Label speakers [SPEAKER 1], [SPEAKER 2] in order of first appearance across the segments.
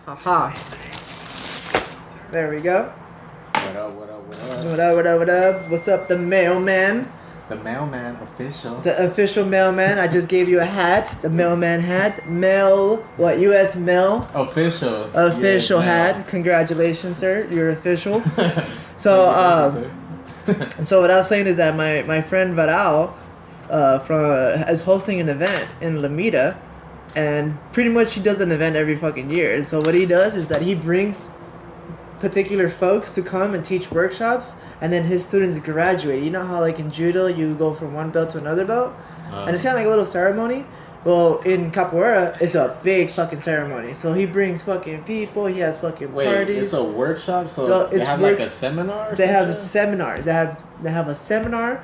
[SPEAKER 1] Aha. There we go.
[SPEAKER 2] What up, what up, what up?
[SPEAKER 1] What up, what up, what up? What's up, the mailman?
[SPEAKER 2] The mailman official.
[SPEAKER 1] The official mailman. I just gave you a hat. The mailman hat. Mail, what, U.S. mail?
[SPEAKER 2] Official.
[SPEAKER 1] Official
[SPEAKER 2] yes,
[SPEAKER 1] hat. Congratulations, sir. You're official. So, so what I was saying is that my friend Varal is hosting an event in Lamita, and pretty much he does an event every fucking year. And so what he does is that he brings particular folks to come and teach workshops, and then his students graduate. You know how like in judo you go from one belt to another belt, and it's kind of like a little ceremony. Well, in capoeira, it's a big fucking ceremony. So he brings fucking people. He has fucking parties.
[SPEAKER 2] It's a workshop, so they have like a seminar.
[SPEAKER 1] They have seminars. They have a seminar.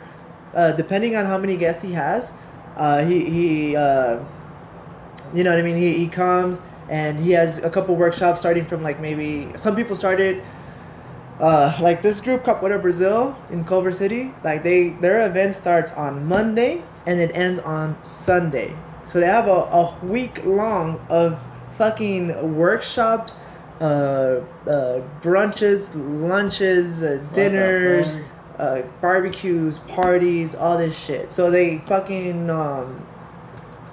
[SPEAKER 1] Depending on how many guests he has, he you know what I mean. He comes and he has a couple workshops starting from like maybe some people started. Like this group Capoeira Brazil in Culver City, like their event starts on Monday and it ends on Sunday. So they have a week long of fucking workshops, brunches, lunches, dinners, barbecues, parties, all this shit. So they fucking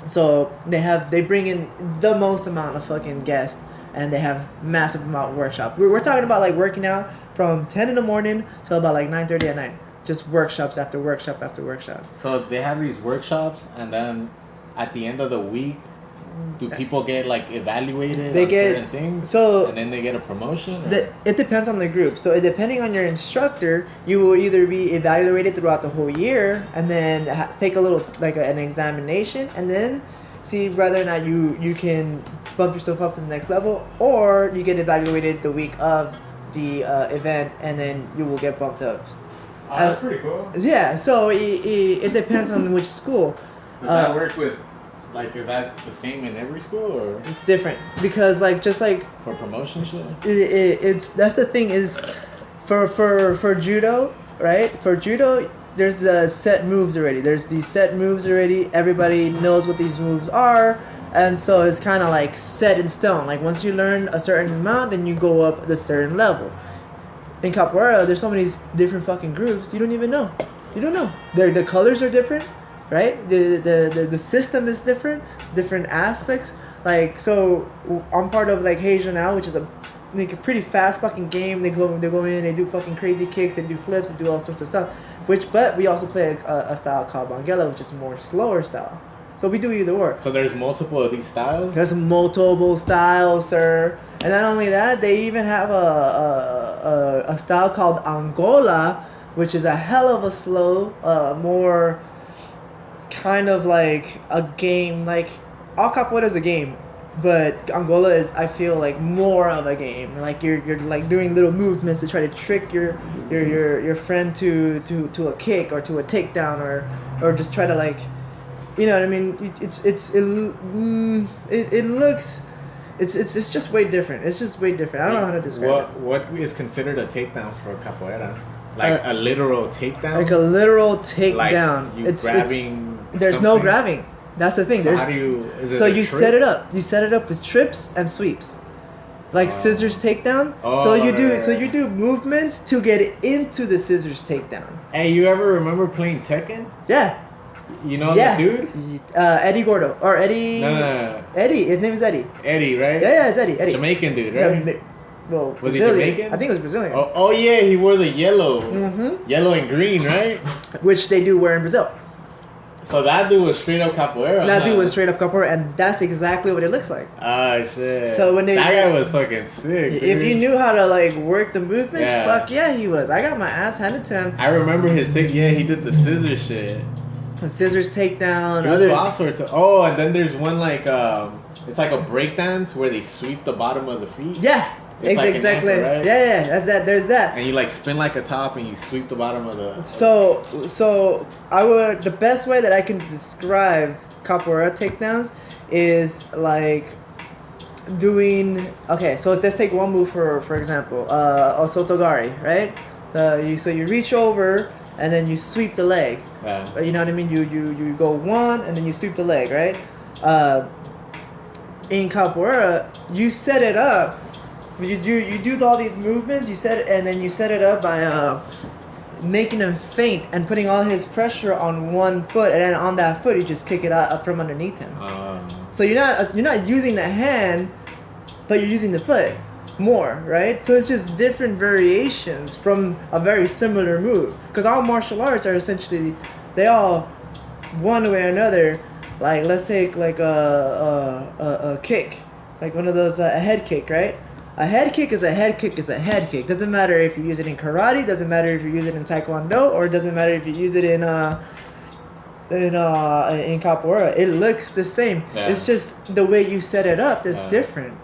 [SPEAKER 1] so they bring in the most amount of fucking guests, and they have massive amount of workshop. We're talking about like working out from 10 in the morning till about like 9:30 at night. Just workshops after workshop after workshop.
[SPEAKER 2] So they have these workshops, and then at the end of the week, do people get like evaluated
[SPEAKER 1] They
[SPEAKER 2] on
[SPEAKER 1] get
[SPEAKER 2] certain things?
[SPEAKER 1] so
[SPEAKER 2] and then they get a promotion?
[SPEAKER 1] it depends on the group. So depending on your instructor, you will either be evaluated throughout the whole year and then take a little like an examination and then see whether or not you can bump yourself up to the next level, or you get evaluated the week of the event and then you will get bumped up.
[SPEAKER 2] Oh, that's pretty cool.
[SPEAKER 1] Yeah, so it depends on which school.
[SPEAKER 2] Does that work with, like, is that the same in every school or?
[SPEAKER 1] Different, because like just like
[SPEAKER 2] for promotion shit?
[SPEAKER 1] It's that's the thing is, for judo, right? For judo, there's set moves already. There's these set moves already. Everybody knows what these moves are, and so it's kind of like set in stone. Like once you learn a certain amount, then you go up the certain level. In capoeira, there's so many different fucking groups. You don't even know. You don't know. The colors are different, right? The system is different. Different aspects. Like so, I'm part of like Asia now, which is a pretty fast fucking game. They go in, they do fucking crazy kicks, they do flips, they do all sorts of stuff. But we also play a style called Banguela, which is a more slower style. So we do either or.
[SPEAKER 2] So there's multiple of these styles?
[SPEAKER 1] There's multiple styles, sir. And not only that, they even have a style called Angola, which is a hell of a slow, more kind of like a game. Like all capoeira is a game, but Angola is, I feel like, more of a game. Like you're like doing little movements to try to trick your friend to a kick or to a takedown or just try to like, you know what I mean? It looks, it's just way different. It's just way different. I don't know how to describe it.
[SPEAKER 2] What is considered a takedown for capoeira? Like a literal takedown?
[SPEAKER 1] Like a literal takedown.
[SPEAKER 2] Like you grabbing.
[SPEAKER 1] There's no grabbing. That's the thing.
[SPEAKER 2] So
[SPEAKER 1] There's,
[SPEAKER 2] how do you? Is it
[SPEAKER 1] so
[SPEAKER 2] a
[SPEAKER 1] you
[SPEAKER 2] trip?
[SPEAKER 1] set it up. You set it up with trips and sweeps, like scissors takedown. So you do movements to get into the scissors takedown.
[SPEAKER 2] Hey, you ever remember playing Tekken?
[SPEAKER 1] Yeah.
[SPEAKER 2] You know that dude?
[SPEAKER 1] Eddie Gordo or Eddie.
[SPEAKER 2] No.
[SPEAKER 1] Eddie. His name is Eddie.
[SPEAKER 2] Eddie, right?
[SPEAKER 1] Yeah, it's Eddie.
[SPEAKER 2] Jamaican dude, right?
[SPEAKER 1] Well,
[SPEAKER 2] was he
[SPEAKER 1] Brazilian.
[SPEAKER 2] Jamaican?
[SPEAKER 1] I think it was Brazilian.
[SPEAKER 2] Oh yeah, he wore the yellow.
[SPEAKER 1] Mm-hmm.
[SPEAKER 2] Yellow and green, right?
[SPEAKER 1] Which they do wear in Brazil.
[SPEAKER 2] So that dude was straight up capoeira.
[SPEAKER 1] That dude was straight up capoeira, and that's exactly what it looks like.
[SPEAKER 2] Oh shit.
[SPEAKER 1] So when
[SPEAKER 2] that guy was fucking sick.
[SPEAKER 1] If
[SPEAKER 2] dude.
[SPEAKER 1] you knew how to like work the movements,
[SPEAKER 2] Yeah.
[SPEAKER 1] fuck yeah, he was. I got my ass handed to him.
[SPEAKER 2] I remember his thing. Yeah, he did the scissors shit.
[SPEAKER 1] The scissors takedown.
[SPEAKER 2] He was all sorts of. Oh, and then there's one like it's like a break dance where they sweep the bottom of the feet.
[SPEAKER 1] Yeah.
[SPEAKER 2] It's like
[SPEAKER 1] Exactly.
[SPEAKER 2] an anchor, right?
[SPEAKER 1] Yeah, that's that. There's that.
[SPEAKER 2] And you like spin like a top and you sweep the bottom of the.
[SPEAKER 1] So the best way that I can describe capoeira takedowns is like doing. Okay, so let's take one move for example, osotogari, right? So you reach over and then you sweep the leg.
[SPEAKER 2] Yeah.
[SPEAKER 1] You know what I mean? You go one and then you sweep the leg, right? in capoeira, you set it up. You do all these movements. And then you set it up by making him faint and putting all his pressure on one foot, and then on that foot you just kick it out up from underneath him. So you're not using the hand, but you're using the foot more, right? So it's just different variations from a very similar move. Because all martial arts are essentially, they all, one way or another, like let's take like a kick, like one of those a head kick, right? A head kick is a head kick is a head kick. Doesn't matter if you use it in karate, doesn't matter if you use it in taekwondo, or it doesn't matter if you use it in capoeira. It looks the same. Yeah. It's just the way you set it up that's different.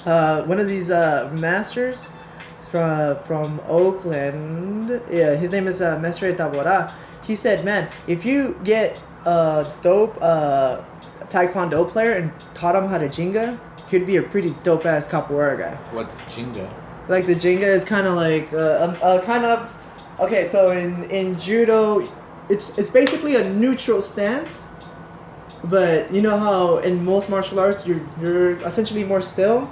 [SPEAKER 1] One of these masters from Oakland, yeah, his name is Mestre Tabora. He said, man, if you get a dope taekwondo player and taught him how to Jenga, he'd be a pretty dope ass capoeira guy.
[SPEAKER 2] What's Jenga? Like
[SPEAKER 1] the Jenga is kind of like okay. So in judo, it's basically a neutral stance, but you know how in most martial arts you're essentially more still.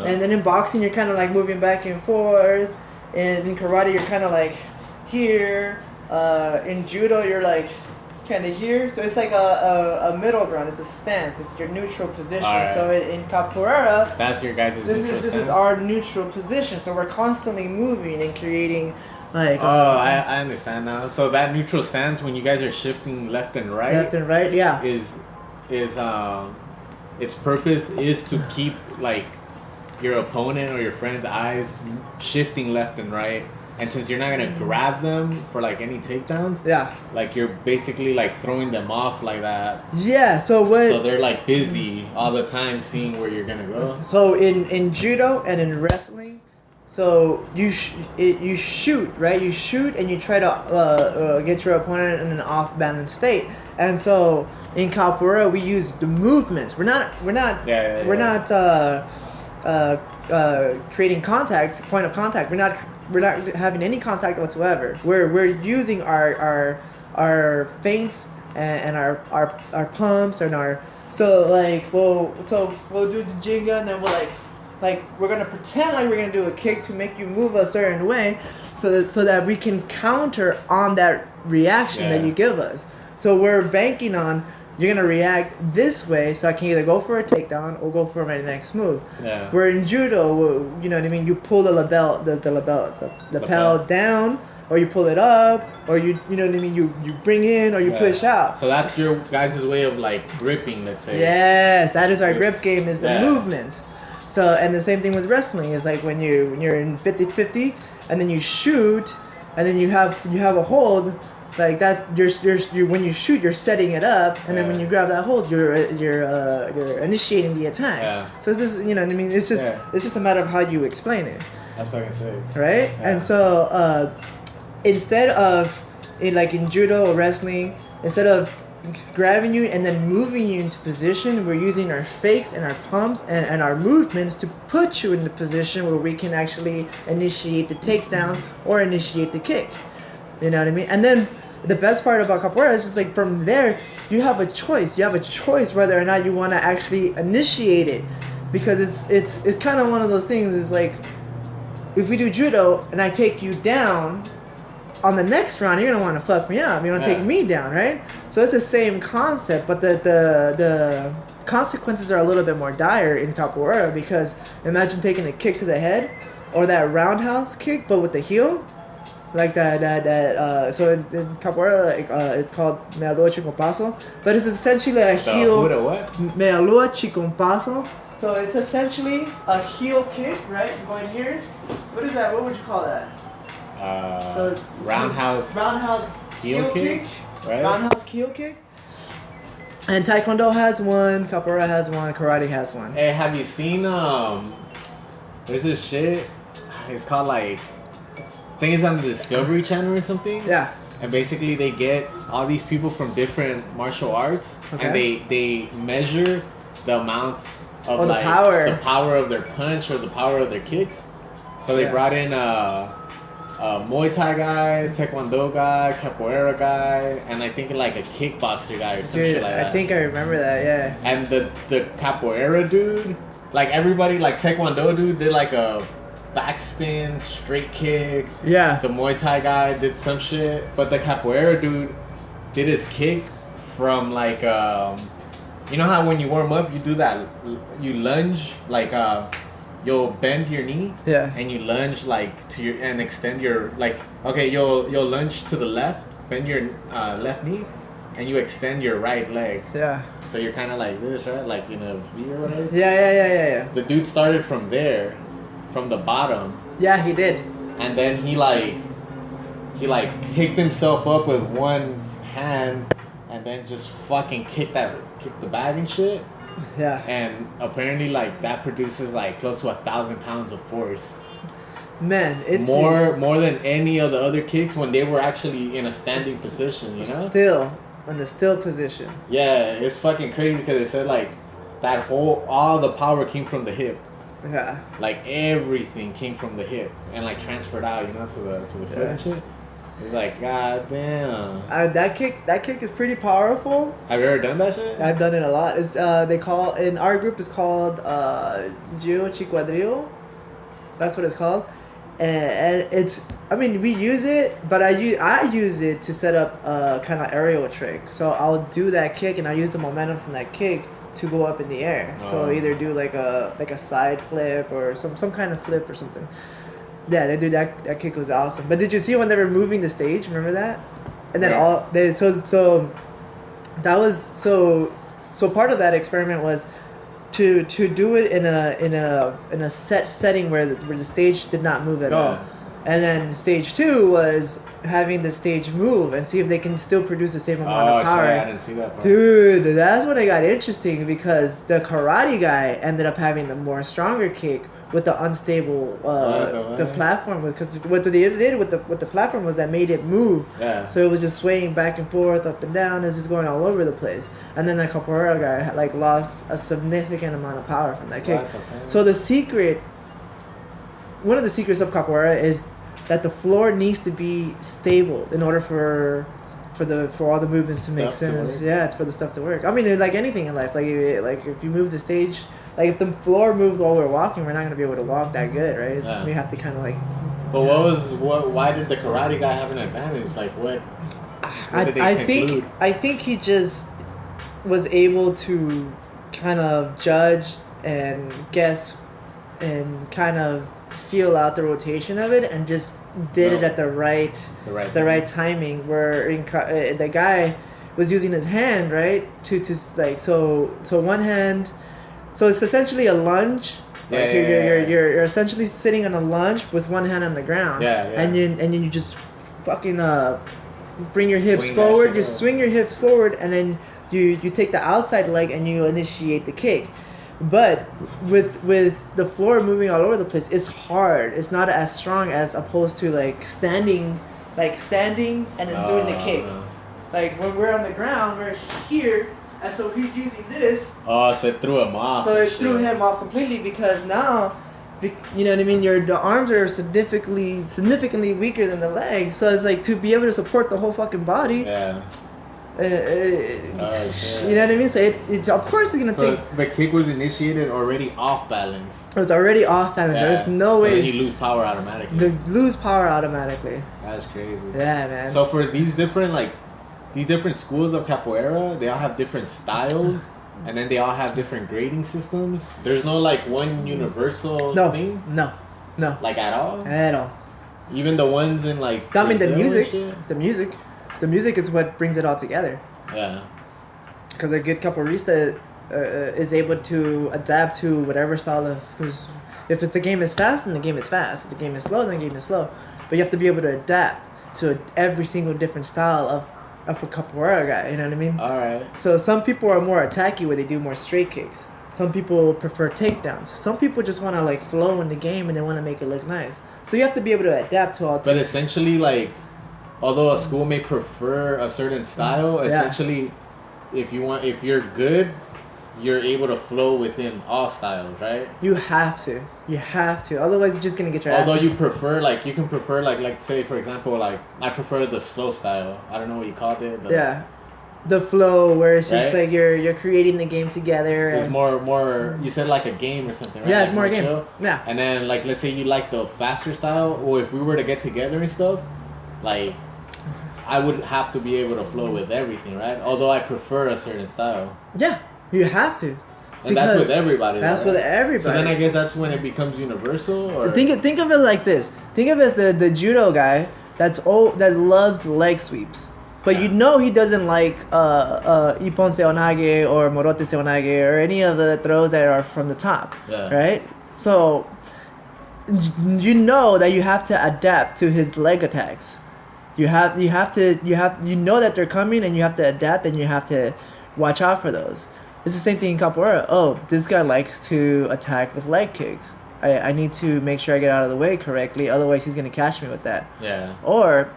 [SPEAKER 1] And then in boxing, you're kind of like moving back and forth. And in karate, you're kind of like here. In judo, you're like kind of here. So it's like a middle ground. It's a stance. It's your neutral position. Right. So in capoeira,
[SPEAKER 2] that's your guys'
[SPEAKER 1] this is our neutral position. So we're constantly moving and creating like.
[SPEAKER 2] I understand now. So that neutral stance, when you guys are shifting left and right.
[SPEAKER 1] Left and right, yeah.
[SPEAKER 2] Is its purpose is to keep like your opponent or your friend's eyes shifting left and right, and since you're not gonna grab them for like any takedowns, like you're basically like throwing them off like that.
[SPEAKER 1] Yeah. So
[SPEAKER 2] they're like busy all the time seeing where you're gonna go.
[SPEAKER 1] So in judo and in wrestling, so you shoot, right? You shoot and you try to get your opponent in an off balance state, and so in capoeira we use the movements. We're not creating point of contact. We're not having any contact whatsoever. We're using our feints and our pumps and our we'll do the Jenga, and then we're gonna pretend like we're gonna do a kick to make you move a certain way, so that we can counter on that reaction that you give us. So we're banking on, you're gonna react this way, so I can either go for a takedown or go for my next move. Yeah. Where in judo, you know what I mean, you pull the lapel down, or you pull it up, or you know what I mean, you bring in or you push out.
[SPEAKER 2] So that's your guys' way of like gripping, let's say.
[SPEAKER 1] Yes, that is our grip game, is the movements. So, and the same thing with wrestling is like when you're in 50-50 and then you shoot and then you have a hold. Like that's you're when you shoot, you're setting it up, and then when you grab that hold, you're initiating the attack. Yeah. So it's just, you know what I mean. It's just a matter of how you explain it.
[SPEAKER 2] That's what I can say.
[SPEAKER 1] Right, and so instead of in judo or wrestling, instead of grabbing you and then moving you into position, we're using our fakes and our pumps and our movements to put you in the position where we can actually initiate the takedown or initiate the kick. You know what I mean? And then the best part about capoeira is just like from there, you have a choice. You have a choice whether or not you want to actually initiate it, because it's kind of one of those things. Is like, if we do judo and I take you down, on the next round you're gonna want to fuck me up. You're gonna take me down, right? So it's the same concept, but the consequences are a little bit more dire in capoeira, because imagine taking a kick to the head or that roundhouse kick, but with the heel. Like so in capoeira, it's called Meia Lua Chico Paso, but it's essentially a heel. Meia Lua Chico Paso. So it's essentially a heel kick, right? Going here. What is that? What would you call that?
[SPEAKER 2] So it's roundhouse
[SPEAKER 1] heel kick, right? Roundhouse heel kick. And Taekwondo has one, Capoeira has one, Karate has one.
[SPEAKER 2] Hey, have you seen there's this shit. It's called like. I think it's on the Discovery Channel or something. Yeah. And basically they get all these people from different martial arts, and they measure the amount of
[SPEAKER 1] the
[SPEAKER 2] power of their punch or the power of their kicks. So they brought in Muay Thai guy, Taekwondo guy, Capoeira guy, and I think like a kickboxer guy or some shit like that.
[SPEAKER 1] I think I remember that, yeah.
[SPEAKER 2] And the Capoeira dude, like everybody, like Taekwondo dude did like a backspin, straight kick.
[SPEAKER 1] Yeah.
[SPEAKER 2] The Muay Thai guy did some shit, but the Capoeira dude did his kick from like, you know how when you warm up, you do that, you lunge, like, you'll bend your knee, and you lunge like to your and extend your like. Okay, you'll lunge to the left, bend your left knee, and you extend your right leg.
[SPEAKER 1] Yeah.
[SPEAKER 2] So you're kind of like this, right? Like in a V or whatever.
[SPEAKER 1] Yeah.
[SPEAKER 2] The dude started from there, from the bottom.
[SPEAKER 1] Yeah, he did.
[SPEAKER 2] And then he picked himself up with one hand, and then just fucking kicked the bag and shit.
[SPEAKER 1] Yeah.
[SPEAKER 2] And apparently, like, that produces, like, close to 1,000 pounds of force.
[SPEAKER 1] Man, it's...
[SPEAKER 2] More than any of the other kicks when they were actually in a standing position, you know?
[SPEAKER 1] Still. In the still position.
[SPEAKER 2] Yeah, it's fucking crazy because it said, like, all the power came from the hip.
[SPEAKER 1] Yeah.
[SPEAKER 2] Like, everything came from the hip and, like, transferred out, you know, to the foot and shit. It's like, god damn.
[SPEAKER 1] That kick is pretty powerful.
[SPEAKER 2] Have you ever done that shit?
[SPEAKER 1] I've done it a lot. It's in our group it's called Jiu Chiquadrillo. That's what it's called. And it's, I mean, we use it, but I use it to set up a kind of aerial trick. So I'll do that kick and I use the momentum from that kick to go up in the air. So I'll either do like a side flip or some kind of flip or something. Yeah, that kick was awesome. But did you see when they were moving the stage? Remember that? And then so part of that experiment was to do it in a set setting where the stage did not move at all. And then stage 2 was having the stage move and see if they can still produce the same amount of power.
[SPEAKER 2] I didn't see that part.
[SPEAKER 1] Dude, that's when it got interesting because the karate guy ended up having the more stronger kick with the unstable the platform, because what they did with the platform was that made it move.
[SPEAKER 2] Yeah.
[SPEAKER 1] So it was just swaying back and forth, up and down. It was just going all over the place. And then that capoeira guy like lost a significant amount of power from that kick. So one of the secrets of capoeira is that the floor needs to be stable in order for all the movements to make sense. Yeah, it's for the stuff to work. I mean, like anything in life, like if you move the stage. Like, if the floor moved while we're walking, we're not going to be able to walk that good, right? So we have to kind of, like...
[SPEAKER 2] But why did the karate guy have an advantage? Like, what did they conclude?
[SPEAKER 1] I think he just was able to kind of judge and guess and kind of feel out the rotation of it and just did it at the right timing, where the guy was using his hand, right? To like, so one hand... So it's essentially a lunge. Like you're essentially sitting on a lunge with one hand on the ground. And then you just fucking bring your hips forward. You swing your hips forward, and then you take the outside leg and you initiate the kick. But with the floor moving all over the place, it's hard. It's not as strong as opposed to like standing and then doing the kick. Like when we're on the ground, we're here. And so he's using this.
[SPEAKER 2] Oh, so it threw him off.
[SPEAKER 1] So it threw him off completely because now, you know what I mean? The arms are significantly weaker than the legs. So it's like to be able to support the whole fucking body.
[SPEAKER 2] Yeah.
[SPEAKER 1] You know what I mean? So it's of course it's gonna take.
[SPEAKER 2] The kick was initiated already off balance.
[SPEAKER 1] It was already off balance. There's no way.
[SPEAKER 2] So then you lose power automatically.
[SPEAKER 1] That's
[SPEAKER 2] crazy.
[SPEAKER 1] Yeah, man.
[SPEAKER 2] So for these different schools of capoeira, they all have different styles, and then they all have different grading systems. There's no like one universal thing.
[SPEAKER 1] No.
[SPEAKER 2] Like at all.
[SPEAKER 1] At all.
[SPEAKER 2] Even the ones in like.
[SPEAKER 1] I mean, the music is what brings it all together.
[SPEAKER 2] Yeah.
[SPEAKER 1] Because a good capoeirista is able to adapt to whatever style of. Because if the game is fast, then the game is fast. If the game is slow, then the game is slow. But you have to be able to adapt to every single different style of a capoeira guy, you know what I mean?
[SPEAKER 2] Alright.
[SPEAKER 1] So some people are more attacky where they do more straight kicks. Some people prefer takedowns. Some people just want to like flow in the game and they want to make it look nice. So you have to be able to adapt to all.
[SPEAKER 2] But essentially, like, although a school may prefer a certain style, essentially, if you're good, you're able to flow within all styles, right?
[SPEAKER 1] You have to. Otherwise, you're just gonna get your ass.
[SPEAKER 2] Although you prefer, like, you can prefer, like, say, for example, like, I prefer the slow style. I don't know what you called it.
[SPEAKER 1] The flow, where it's just like you're creating the game together.
[SPEAKER 2] It's more. You said like a game or something, right?
[SPEAKER 1] Yeah, it's
[SPEAKER 2] like
[SPEAKER 1] more a game.
[SPEAKER 2] Show.
[SPEAKER 1] Yeah.
[SPEAKER 2] And then, like, let's say you like the faster style. Well, if we were to get together and stuff, like, I would have to be able to flow with everything, right? Although I prefer a certain style.
[SPEAKER 1] Yeah, you have to.
[SPEAKER 2] And that's with everybody.
[SPEAKER 1] That's with everybody.
[SPEAKER 2] So then I guess that's when it becomes universal. Or
[SPEAKER 1] think of it like this. Think of it as the judo guy that loves leg sweeps. But you know he doesn't like Ippon Seonage or Morote Seonage or any of the throws that are from the top, right? So you know that you have to adapt to his leg attacks. You know that they're coming, and you have to adapt, and you have to watch out for those. It's the same thing in capoeira. Oh, this guy likes to attack with leg kicks. I need to make sure I get out of the way correctly, otherwise he's gonna catch me with that.
[SPEAKER 2] Yeah.
[SPEAKER 1] Or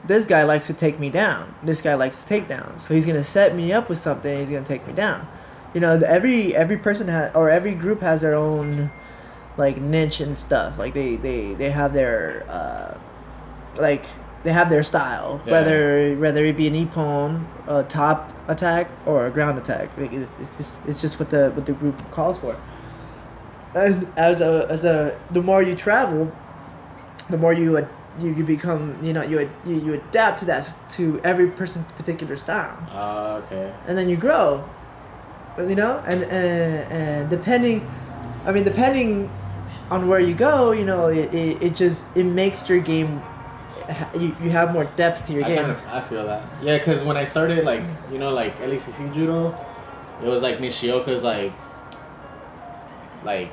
[SPEAKER 1] this guy likes to take me down. This guy likes takedowns. So he's gonna set me up with something. He's gonna take me down. You know, every person every group has their own like niche and stuff. Like they have their they have their style. Yeah. Whether it be an ippon, a top attack, or a ground attack. Like it's just what the group calls for. And the more you travel, the more you become, you adapt to every person's particular style.
[SPEAKER 2] Okay.
[SPEAKER 1] And then you grow, and depending on where you go, it makes your game, you have more depth to your game.
[SPEAKER 2] I feel that. Yeah, because when I started, like LACC judo, it was like Nishioka's like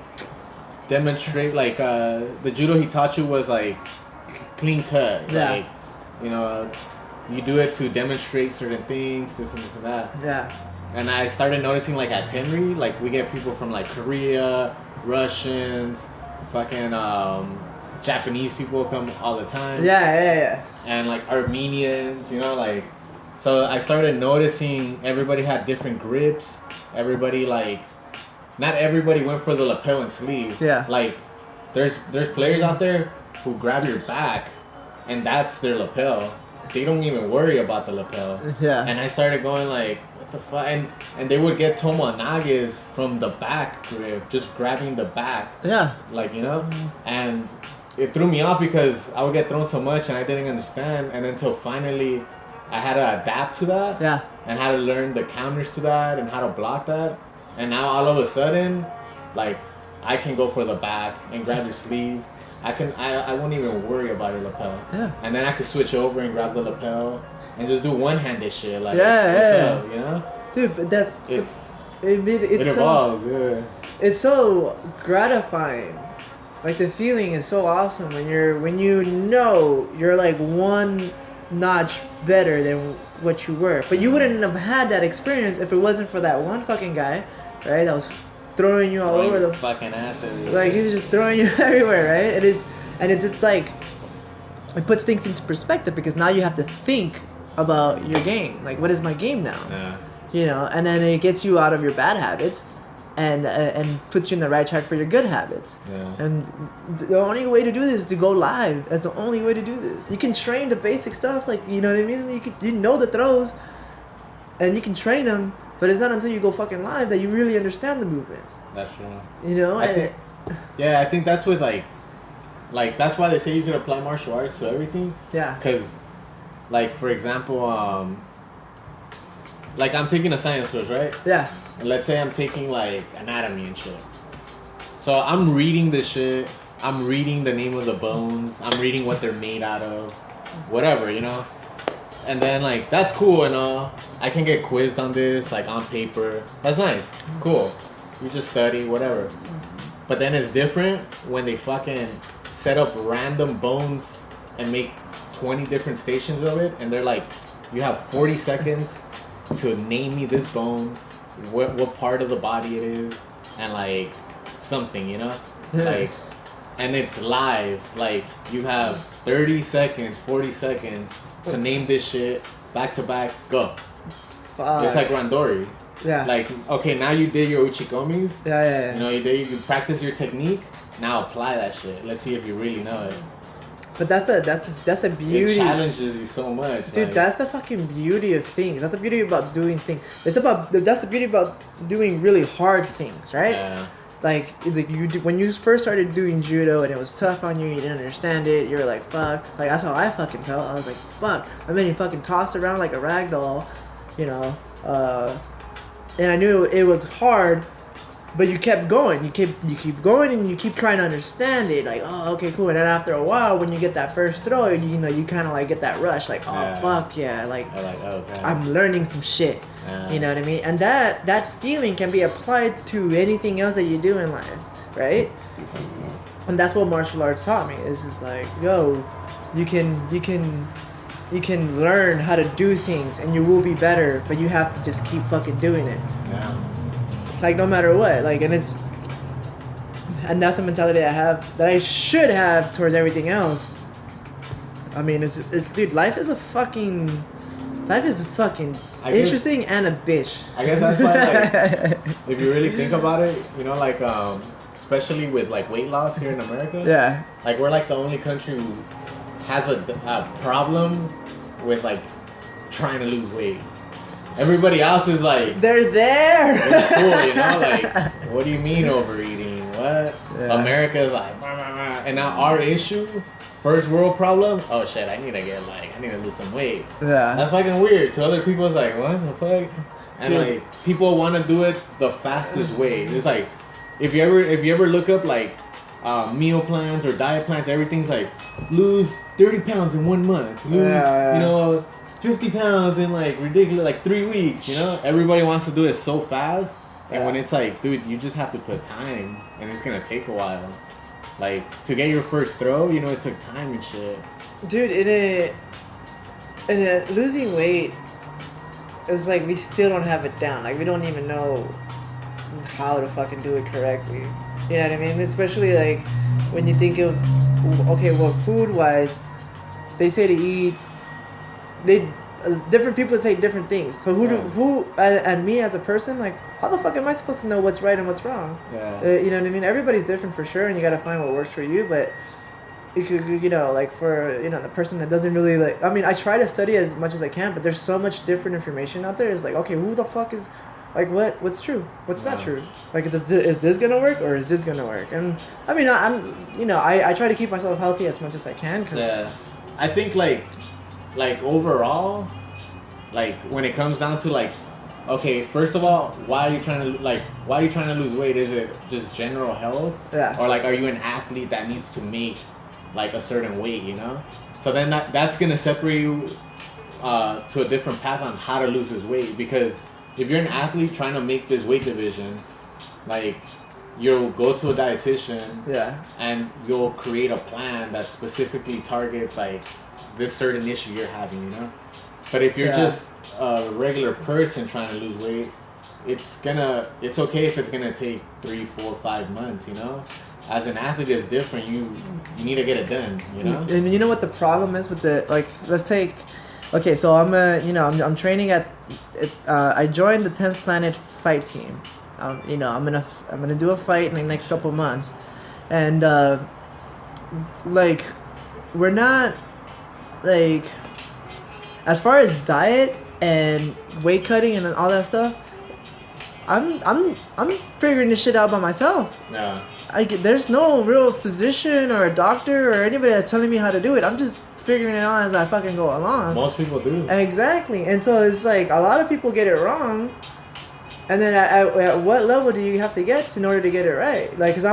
[SPEAKER 2] demonstrate, like the judo he taught you was like clean cut.
[SPEAKER 1] Yeah.
[SPEAKER 2] Like, you do it to demonstrate certain things, this and this and that.
[SPEAKER 1] Yeah.
[SPEAKER 2] And I started noticing, like, at Tenri, like, we get people from, like, Korea, Russians, fucking Japanese people come all the time.
[SPEAKER 1] Yeah.
[SPEAKER 2] And, like, Armenians, like, so I started noticing everybody had different grips. Everybody, like, not everybody went for the lapel and sleeve.
[SPEAKER 1] Yeah.
[SPEAKER 2] Like, there's players out there who grab your back, and that's their lapel. They don't even worry about the lapel.
[SPEAKER 1] Yeah.
[SPEAKER 2] And I started going like, what the fuck? And they would get Tomo Nages from the back grip, just grabbing the back.
[SPEAKER 1] Yeah.
[SPEAKER 2] Like, and it threw me off because I would get thrown so much and I didn't understand. And until finally I had to adapt to that.
[SPEAKER 1] Yeah.
[SPEAKER 2] And how to learn the counters to that and how to block that. And now all of a sudden, like, I can go for the back and grab your sleeve. I won't even worry about your lapel.
[SPEAKER 1] Yeah.
[SPEAKER 2] And then I could switch over and grab the lapel and just do one-handed shit. Like,
[SPEAKER 1] yeah.
[SPEAKER 2] what's up,
[SPEAKER 1] Dude, but it
[SPEAKER 2] evolves, yeah.
[SPEAKER 1] It's so gratifying. Like, the feeling is so awesome when you're like one notch better than what you were. But you wouldn't have had that experience if it wasn't for that one fucking guy, right? That was throwing you all over the
[SPEAKER 2] fucking ass.
[SPEAKER 1] Like, he was just throwing you everywhere, right? It just like, it puts things into perspective because now you have to think about your game. Like, what is my game now?
[SPEAKER 2] Yeah.
[SPEAKER 1] And then it gets you out of your bad habits and puts you in the right track for your good habits.
[SPEAKER 2] Yeah.
[SPEAKER 1] And the only way to do this is to go live. That's the only way to do this. You can train the basic stuff, like, you know what I mean? You know the throws, and you can train them. But it's not until you go fucking live that you really understand the movements.
[SPEAKER 2] That's true.
[SPEAKER 1] I
[SPEAKER 2] think that's with like that's why they say you can apply martial arts to everything.
[SPEAKER 1] Yeah.
[SPEAKER 2] Because, like, for example, like, I'm taking a science course, right?
[SPEAKER 1] Yeah.
[SPEAKER 2] And let's say I'm taking, like, anatomy and shit. So I'm reading this shit. I'm reading the name of the bones. I'm reading what they're made out of. Whatever, And then, like, that's cool and all. I can get quizzed on this, like, on paper. That's nice. Cool. You just study, whatever. But then it's different when they fucking set up random bones and make 20 different stations of it. And they're like, you have 40 seconds to name me this bone, what part of the body it is, and, like, something, Like, and it's live. Like, you have 30 seconds, 40 seconds to name this shit, back to back, go.
[SPEAKER 1] Fuck.
[SPEAKER 2] It's like Randori.
[SPEAKER 1] Yeah.
[SPEAKER 2] Like, okay, now you did your uchikomis.
[SPEAKER 1] Yeah.
[SPEAKER 2] You know, you practice your technique. Now apply that shit. Let's see if you really know it.
[SPEAKER 1] But that's the beauty.
[SPEAKER 2] It challenges you so much,
[SPEAKER 1] dude. Like, that's the fucking beauty of things. That's the beauty about doing things. That's the beauty about doing really hard things, right?
[SPEAKER 2] Yeah.
[SPEAKER 1] Like when you first started doing judo and it was tough on you, you didn't understand it. You were like, fuck. Like that's how I fucking felt. I was like, fuck. I'm getting fucking tossed around like a rag doll, you know. And I knew it was hard. But you kept going. You keep going, and you keep trying to understand it. Like, oh, okay, cool. And then after a while, when you get that first throw, you know, you kind of like get that rush. Like, oh, fuck yeah. Like,
[SPEAKER 2] okay.
[SPEAKER 1] I'm learning some shit. You know what I mean? And that feeling can be applied to anything else that you do in life, right? And that's what martial arts taught me. It's just like, yo, you can learn how to do things, and you will be better. But you have to just keep fucking doing it.
[SPEAKER 2] Yeah.
[SPEAKER 1] Like no matter what, like, and that's the mentality I have, that I should have towards everything else. I mean, it's dude, life is fucking interesting and a bitch.
[SPEAKER 2] I guess that's why, like, if you really think about it, you know, like, especially with like weight loss here in America.
[SPEAKER 1] Yeah.
[SPEAKER 2] Like we're like the only country who has a problem with like trying to lose weight. Everybody else is like,
[SPEAKER 1] they're there.
[SPEAKER 2] It's cool, you know, like, what do you mean overeating? What? Yeah. America's like, bah, bah, bah. And now our issue, first world problem, oh shit, I need to lose some weight.
[SPEAKER 1] Yeah.
[SPEAKER 2] That's fucking weird. To other people, it's like, what the fuck? And dude, like, people want to do it the fastest way. It's like, if you ever look up like meal plans or diet plans, everything's like, lose 30 pounds in 1 month. Lose, you know, 50 pounds in like ridiculous, like 3 weeks, you know? Everybody wants to do it so fast. And when it's like, dude, you just have to put time and it's gonna take a while. Like, to get your first throw, you know, it took time and shit.
[SPEAKER 1] Dude, losing weight, it's like we still don't have it down. Like, we don't even know how to fucking do it correctly. You know what I mean? Especially like when you think of, okay, well, food-wise, they say to eat, different people say different things. So and me as a person, like, how the fuck am I supposed to know what's right and what's wrong?
[SPEAKER 2] Yeah.
[SPEAKER 1] You know what I mean? Everybody's different for sure, and you gotta find what works for you. But you could, you know, like for, you know, the person that doesn't really like. I mean, I try to study as much as I can, but there's so much different information out there. It's like, okay, who the fuck is, like, what's true? What's not true? Like, is this gonna work or is this gonna work? And I mean, I try to keep myself healthy as much as I can. Cause
[SPEAKER 2] I think like overall, like when it comes down to like, okay, first of all, why are you trying to lose weight? Is it just general health?
[SPEAKER 1] Yeah.
[SPEAKER 2] Or like, are you an athlete that needs to make like a certain weight, you know? So then that's gonna separate you to a different path on how to lose this weight. Because if you're an athlete trying to make this weight division, like, you'll go to a dietitian, and you'll create a plan that specifically targets like this certain issue you're having, you know? But if you're just a regular person trying to lose weight, it's okay if it's gonna take 3, 4, 5 months, you know? As an athlete, it's different. You need to get it done, you know?
[SPEAKER 1] And you know what the problem is with let's take, okay, so I'm training at, I joined the 10th Planet fight team. You know, I'm gonna do a fight in the next couple months, and like, we're not, like, as far as diet and weight cutting and all that stuff, I'm figuring this shit out by myself.
[SPEAKER 2] Yeah.
[SPEAKER 1] There's no real physician or a doctor or anybody that's telling me how to do it. I'm just figuring it out as I fucking go along.
[SPEAKER 2] Most people do.
[SPEAKER 1] Exactly. And so it's like a lot of people get it wrong. And then at what level do you have to get in order to get it right? Like, cause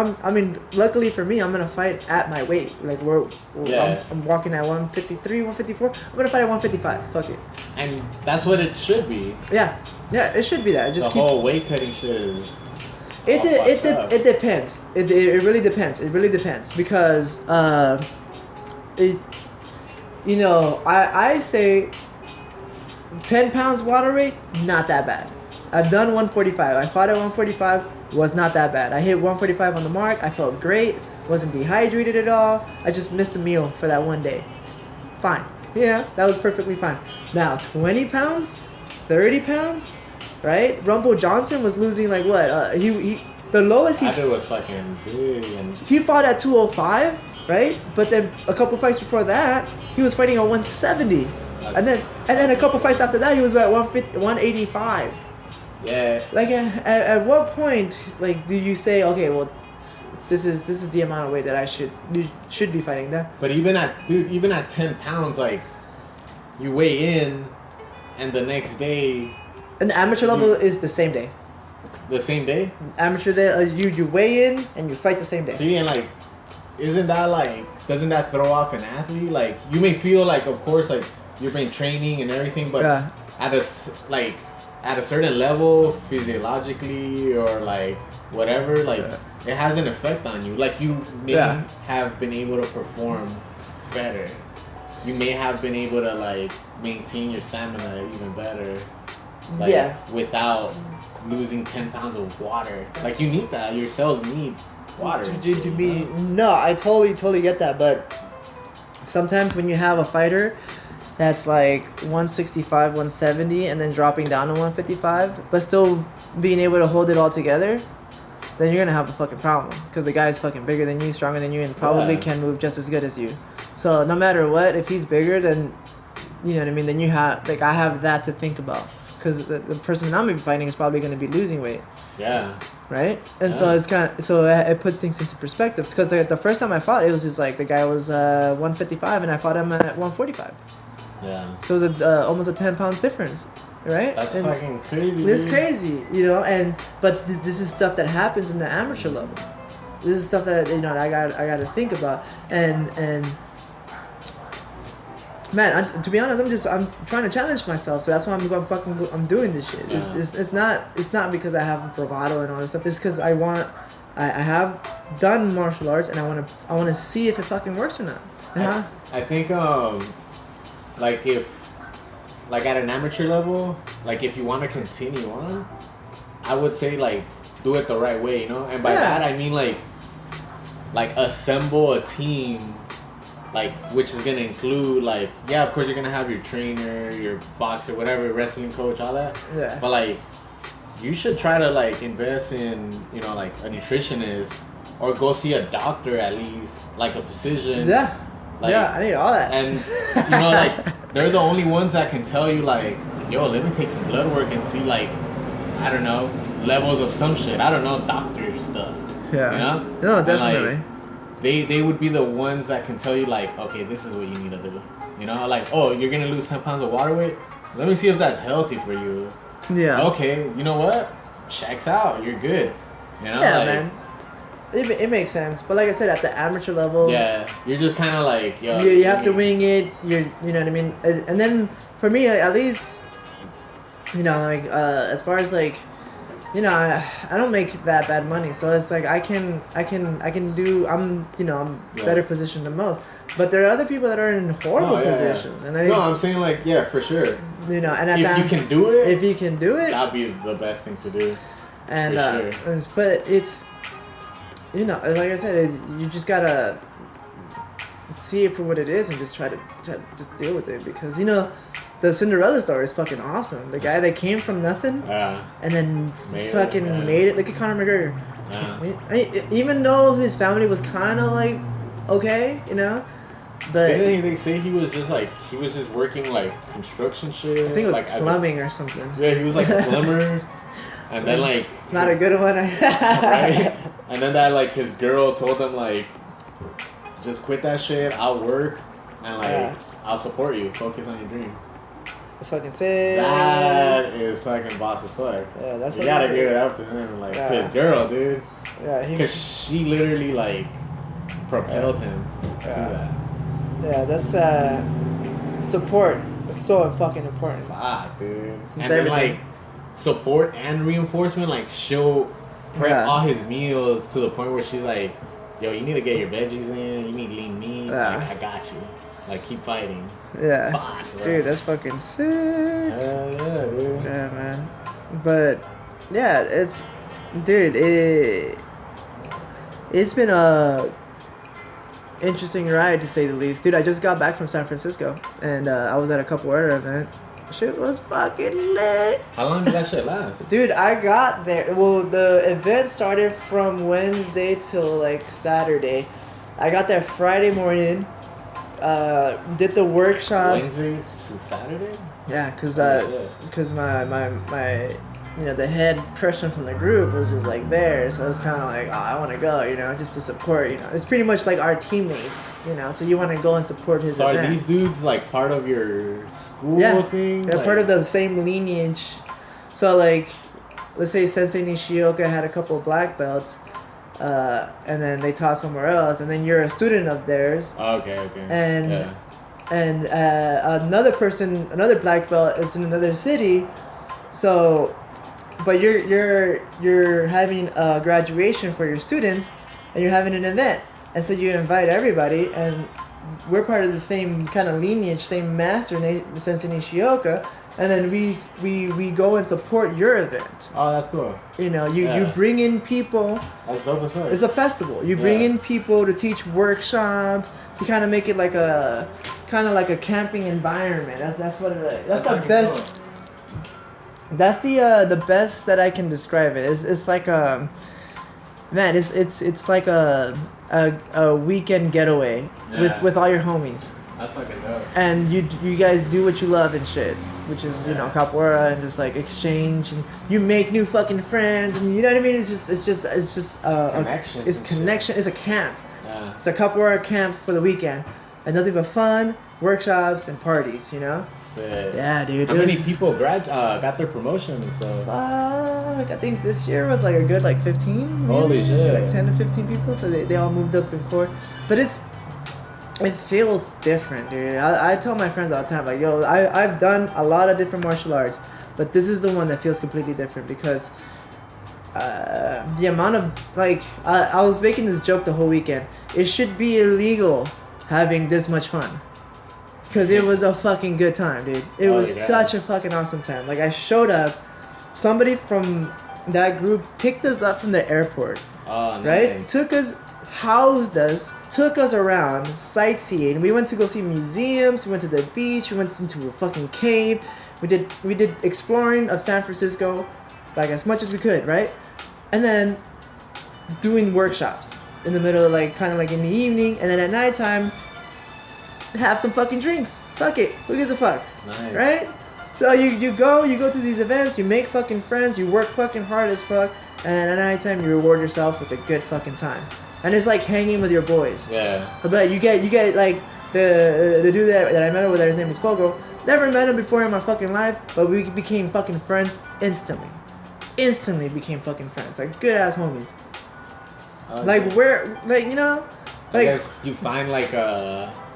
[SPEAKER 1] luckily for me, I'm gonna fight at my weight. Like, I'm walking at 153, 154. I'm gonna fight at 155. Fuck it.
[SPEAKER 2] And that's what it should be.
[SPEAKER 1] Yeah, it should be that. Just
[SPEAKER 2] whole weight cutting shit is.
[SPEAKER 1] It depends. It really depends. It really depends because you know, I say 10 pounds water weight, not that bad. I've done 145. I fought at 145, was not that bad. I hit 145 on the mark. I felt great. Wasn't dehydrated at all. I just missed a meal for that one day. Fine. Yeah, that was perfectly fine. Now, 20 pounds, 30 pounds, right? Rumble Johnson was losing like what? He the lowest
[SPEAKER 2] That dude was fucking big. And
[SPEAKER 1] he fought at 205, right? But then a couple fights before that, he was fighting at 170. And then a couple fights after that, he was at 185.
[SPEAKER 2] Yeah.
[SPEAKER 1] Like at what point, like, do you say, okay, well, this is the amount of weight that I should be fighting that?
[SPEAKER 2] But even at 10 pounds, like, you weigh in, and the next day.
[SPEAKER 1] And the amateur level is the same day.
[SPEAKER 2] The same day?
[SPEAKER 1] Amateur day, you weigh in and you fight the same day.
[SPEAKER 2] See, and like, doesn't that throw off an athlete? Like, you may feel like, of course, like, you've been training and everything, but at a certain level, physiologically or like whatever, like it has an effect on you. Like, you may have been able to perform better. You may have been able to like maintain your stamina even better. Like, without losing 10 pounds of water. Like, you need that. Your cells need water.
[SPEAKER 1] No, I totally get that, but sometimes when you have a fighter that's like 165, 170, and then dropping down to 155, but still being able to hold it all together, then you're gonna have a fucking problem. Because the guy is fucking bigger than you, stronger than you, and probably can move just as good as you. So no matter what, if he's bigger, then, you know what I mean, then you have, like, I have that to think about. Because the person I'm gonna be fighting is probably gonna be losing weight.
[SPEAKER 2] Yeah.
[SPEAKER 1] Right? And so it's kind of, so it puts things into perspective. Because the first time I fought, it was just like the guy was 155 and I fought him at 145.
[SPEAKER 2] Yeah.
[SPEAKER 1] So it was almost a 10 pounds difference, right?
[SPEAKER 2] That's fucking crazy.
[SPEAKER 1] It's crazy, you know. But this is stuff that happens in the amateur level. This is stuff that, you know, I got to think about. And man, to be honest, I'm trying to challenge myself. So that's why I'm doing this shit.
[SPEAKER 2] Yeah.
[SPEAKER 1] It's not because I have bravado and all this stuff. It's because I have done martial arts and I want to see if it fucking works or not.
[SPEAKER 2] I think like, if, like, at an amateur level, like, if you want to continue on, I would say, like, do it the right way, you know? And by that, I mean, like, assemble a team, like, which is going to include, like, of course, you're going to have your trainer, your boxer, whatever, wrestling coach, all that. Yeah. But, like, you should try to, like, invest in, you know, like, a nutritionist, or go see a doctor at least, like a physician.
[SPEAKER 1] Yeah.
[SPEAKER 2] Like,
[SPEAKER 1] I need all that.
[SPEAKER 2] And, you know, like, they're the only ones that can tell you, like, yo, let me take some blood work and see, like, I don't know, levels of some shit. I don't know, doctor stuff. Yeah. You know?
[SPEAKER 1] No, definitely.
[SPEAKER 2] And, like, they would be the ones that can tell you, like, okay, this is what you need to do. You know? Like, oh, you're going to lose 10 pounds of water weight? Let me see if that's healthy for you. Yeah. Okay, you know what? Checks out. You're good. You know?
[SPEAKER 1] Yeah,
[SPEAKER 2] like,
[SPEAKER 1] man. It makes sense, but like I said, at the amateur level,
[SPEAKER 2] you're just kind of like, yo,
[SPEAKER 1] you have to wing it. You know what I mean. And then for me, at least, you know, like as far as like, you know, I don't make that bad money, so it's like I can do. I'm better positioned than most, but there are other people that are in horrible positions, and
[SPEAKER 2] I'm saying, like, for sure.
[SPEAKER 1] You know, and
[SPEAKER 2] if you can do it, that'd be the best thing to do.
[SPEAKER 1] And but it's. You know, like I said, you just gotta see it for what it is and just try to just deal with it, because, you know, the Cinderella story is fucking awesome. The guy that came from nothing and then made it. Look at Conor McGregor. Yeah. Even though his family was kind of like okay, you know, but
[SPEAKER 2] they say he was just working like construction shit.
[SPEAKER 1] I think it was like plumbing or something.
[SPEAKER 2] Yeah, he was like a plumber. And then, like...
[SPEAKER 1] Not a good one.
[SPEAKER 2] Right? And then that, like, his girl told him, like, just quit that shit, I'll work, and, like, I'll support you. Focus on your dream.
[SPEAKER 1] That's fucking sick.
[SPEAKER 2] That is fucking boss as fuck.
[SPEAKER 1] Yeah, that's
[SPEAKER 2] you gotta give it up to him, like, to his girl, dude.
[SPEAKER 1] Yeah,
[SPEAKER 2] because she literally, like, propelled him to that.
[SPEAKER 1] Yeah, that's, support is so fucking important.
[SPEAKER 2] Fuck, dude. And then, like... support and reinforcement, like, she'll prep all his meals to the point where she's like, yo, you need to get your veggies in, you need lean meat, like, I got you, like, keep fighting.
[SPEAKER 1] Dude, that's fucking sick.
[SPEAKER 2] Yeah, dude.
[SPEAKER 1] Yeah, man. But it's, dude, it's been a interesting ride, to say the least. Dude, I just got back from San Francisco, and I was at a couple other events. Shit was fucking lit.
[SPEAKER 2] How long did that shit last?
[SPEAKER 1] Dude, I got there. Well, the event started from Wednesday till like Saturday. I got there Friday morning. Did the workshop.
[SPEAKER 2] Wednesday to Saturday?
[SPEAKER 1] Yeah, cause my the head person from the group was just like there, so it's kind of like, oh, I want to go, just to support, It's pretty much like our teammates, so you want to go and support his event.
[SPEAKER 2] So are these dudes like part of your school thing?
[SPEAKER 1] They're part of the same lineage. So like, let's say Sensei Nishioka had a couple of black belts, and then they taught somewhere else, and then you're a student of theirs.
[SPEAKER 2] Okay.
[SPEAKER 1] And another black belt is in another city, so. But you're having a graduation for your students, and you're having an event, and so you invite everybody, and we're part of the same kind of lineage, same master, Sensei Nishioka, and then we go and support your event.
[SPEAKER 2] Oh, that's cool.
[SPEAKER 1] You bring in people.
[SPEAKER 2] That's dope as fuck.
[SPEAKER 1] It's a festival. You bring in people to teach workshops. You kind of make it like a camping environment. That's what it is. That's the best. Cool. That's the best that I can describe it. It's like it's like a weekend getaway with all your homies.
[SPEAKER 2] That's fucking dope.
[SPEAKER 1] And you guys do what you love and shit, which is capoeira and just like exchange, and you make new fucking friends, and you know what I mean. It's just
[SPEAKER 2] connection.
[SPEAKER 1] It's connection. It's a camp.
[SPEAKER 2] Yeah.
[SPEAKER 1] It's a capoeira camp for the weekend, and nothing but fun, workshops, and parties.
[SPEAKER 2] Sick.
[SPEAKER 1] Yeah, dude.
[SPEAKER 2] How many people got their promotion and stuff?
[SPEAKER 1] Fuck, I think this year was like a good 15.
[SPEAKER 2] Holy shit.
[SPEAKER 1] Like 10 to 15 people, so they all moved up in court. But it feels different, dude. I tell my friends all the time, like, yo, I've done a lot of different martial arts, but this is the one that feels completely different because the amount of, I was making this joke the whole weekend. It should be illegal having this much fun. Because it was a fucking good time, dude. It was such a fucking awesome time. Like, I showed up, somebody from that group picked us up from the airport.
[SPEAKER 2] Oh, nice.
[SPEAKER 1] Right? Housed us, took us around, sightseeing. We went to go see museums, we went to the beach, we went into a fucking cave. We did exploring of San Francisco, like as much as we could, right? And then doing workshops in the middle of kind of in the evening, and then at nighttime, have some fucking drinks. Fuck it. Who gives a fuck?
[SPEAKER 2] Nice.
[SPEAKER 1] Right? So you go to these events, you make fucking friends, you work fucking hard as fuck, and at nighttime you reward yourself with a good fucking time. And it's like hanging with your boys.
[SPEAKER 2] Yeah.
[SPEAKER 1] But you get like the dude that I met over there, his name is Fogo. Never met him before in my fucking life, but we became fucking friends instantly. Instantly became fucking friends. Like good ass homies.
[SPEAKER 2] I guess you find